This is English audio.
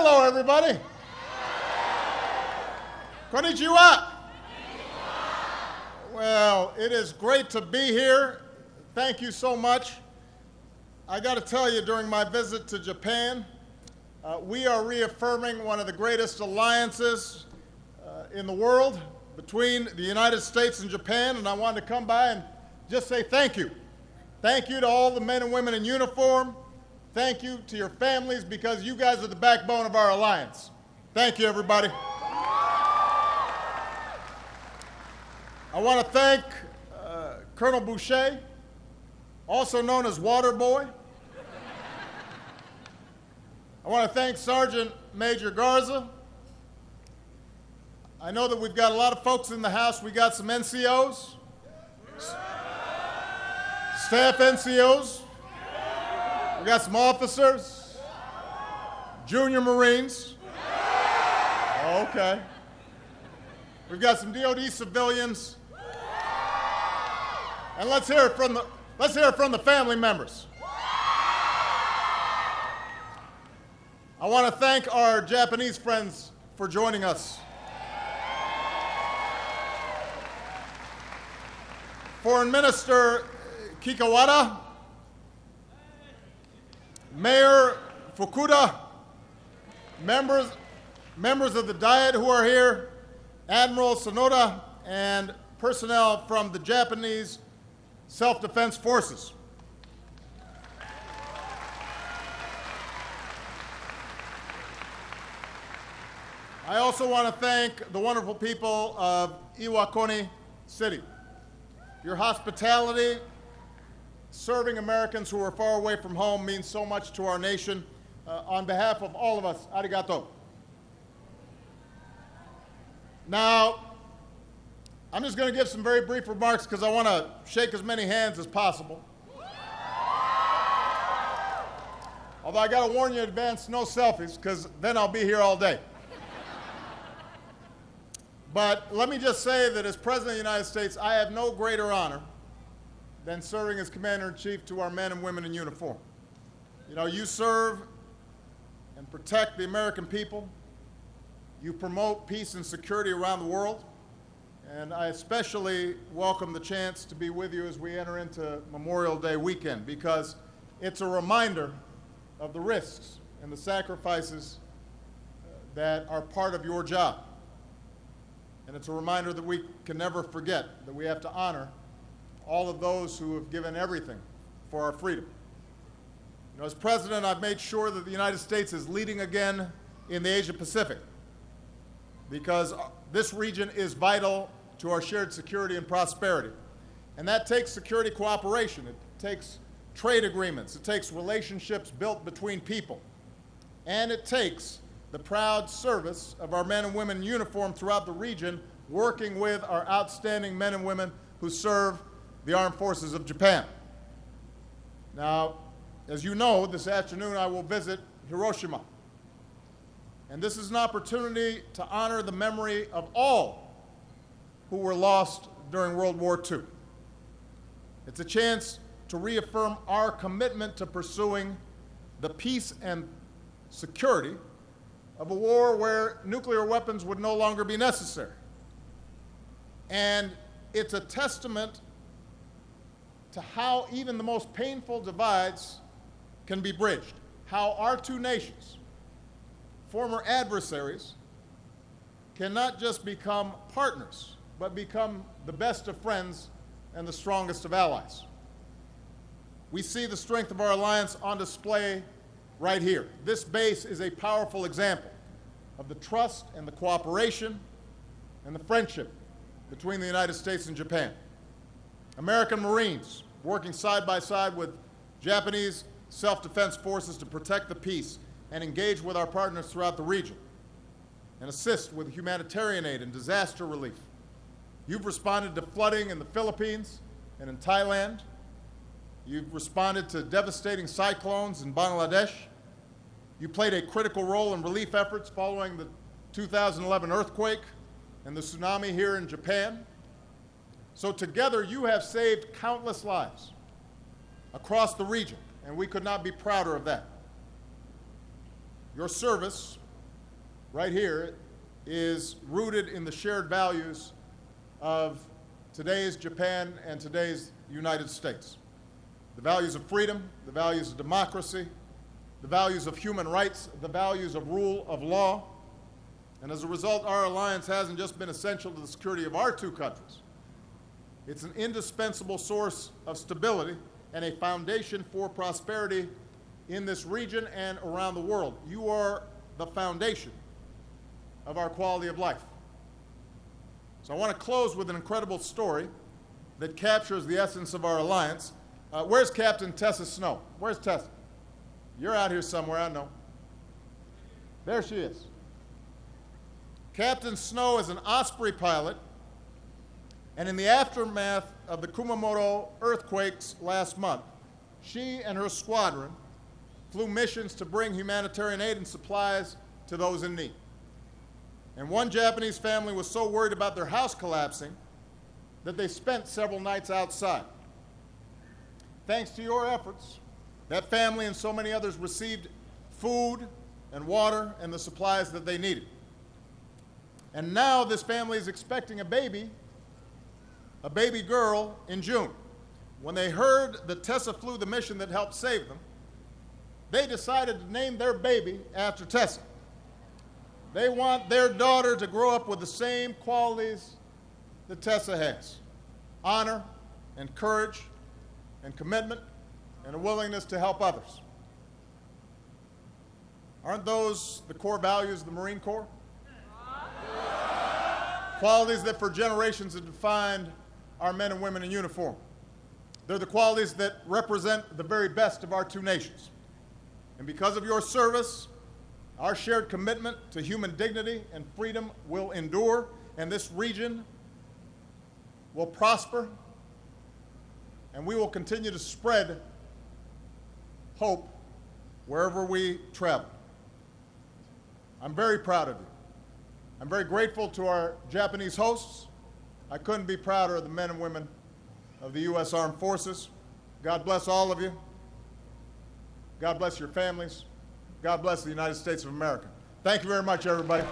Hello, everybody. Konnichiwa. Well, it is great to be here. Thank you so much. I got to tell you, during my visit to Japan, we are reaffirming one of the greatest alliances in the world between the United States and Japan, and I wanted to come by and just say thank you. Thank you to all the men and women in uniform. Thank you to your families, because you guys are the backbone of our alliance. Thank you, everybody. I want to thank Colonel Boucher, also known as Water Boy. I want to thank Sergeant Major Garza. I know that we've got a lot of folks in the house. We got some NCOs, staff NCOs. We got some officers, junior Marines. Okay. We've got some DOD civilians. And let's hear it from the family members. I want to thank our Japanese friends for joining us. Foreign Minister Kikawada, Mayor Fukuda, members of the Diet who are here, Admiral Sonoda, and personnel from the Japanese Self-Defense Forces. I also want to thank the wonderful people of Iwakuni City. Your hospitality, serving Americans who are far away from home, means so much to our nation. On behalf of all of us, arigato. Now, I'm just going to give some very brief remarks because I want to shake as many hands as possible. Although I got to warn you in advance, no selfies, because then I'll be here all day. But let me just say that as President of the United States, I have no greater honor than serving as Commander-in-Chief to our men and women in uniform. You know, you serve and protect the American people. You promote peace and security around the world. And I especially welcome the chance to be with you as we enter into Memorial Day weekend, because it's a reminder of the risks and the sacrifices that are part of your job. And it's a reminder that we can never forget that we have to honor all of those who have given everything for our freedom. You know, as president, I've made sure that the United States is leading again in the Asia Pacific, because this region is vital to our shared security and prosperity. And that takes security cooperation. It takes trade agreements. It takes relationships built between people. And it takes the proud service of our men and women in uniform throughout the region, working with our outstanding men and women who serve the armed forces of Japan. Now, as you know, this afternoon I will visit Hiroshima. And this is an opportunity to honor the memory of all who were lost during World War II. It's a chance to reaffirm our commitment to pursuing the peace and security of a war where nuclear weapons would no longer be necessary. And it's a testament to how even the most painful divides can be bridged, how our two nations, former adversaries, can not just become partners, but become the best of friends and the strongest of allies. We see the strength of our alliance on display right here. This base is a powerful example of the trust and the cooperation and the friendship between the United States and Japan. American Marines working side by side with Japanese self-defense forces to protect the peace and engage with our partners throughout the region and assist with humanitarian aid and disaster relief. You've responded to flooding in the Philippines and in Thailand. You've responded to devastating cyclones in Bangladesh. You played a critical role in relief efforts following the 2011 earthquake and the tsunami here in Japan. So together you have saved countless lives across the region, and we could not be prouder of that. Your service right here is rooted in the shared values of today's Japan and today's United States. The values of freedom, the values of democracy, the values of human rights, the values of rule of law. And as a result, our alliance hasn't just been essential to the security of our two countries. It's an indispensable source of stability and a foundation for prosperity in this region and around the world. You are the foundation of our quality of life. So I want to close with an incredible story that captures the essence of our alliance. Where's Captain Tessa Snow? Where's Tessa? You're out here somewhere, I know. There she is. Captain Snow is an Osprey pilot, and in the aftermath of the Kumamoto earthquakes last month, she and her squadron flew missions to bring humanitarian aid and supplies to those in need. And one Japanese family was so worried about their house collapsing that they spent several nights outside. Thanks to your efforts, that family and so many others received food and water and the supplies that they needed. And now this family is expecting a baby girl in June. When they heard that Tessa flew the mission that helped save them, they decided to name their baby after Tessa. They want their daughter to grow up with the same qualities that Tessa has: honor and courage and commitment and a willingness to help others. Aren't those the core values of the Marine Corps? Qualities that for generations have defined our men and women in uniform. They're the qualities that represent the very best of our two nations. And because of your service, our shared commitment to human dignity and freedom will endure, and this region will prosper, and we will continue to spread hope wherever we travel. I'm very proud of you. I'm very grateful to our Japanese hosts. I couldn't be prouder of the men and women of the U.S. Armed Forces. God bless all of you. God bless your families. God bless the United States of America. Thank you very much, everybody.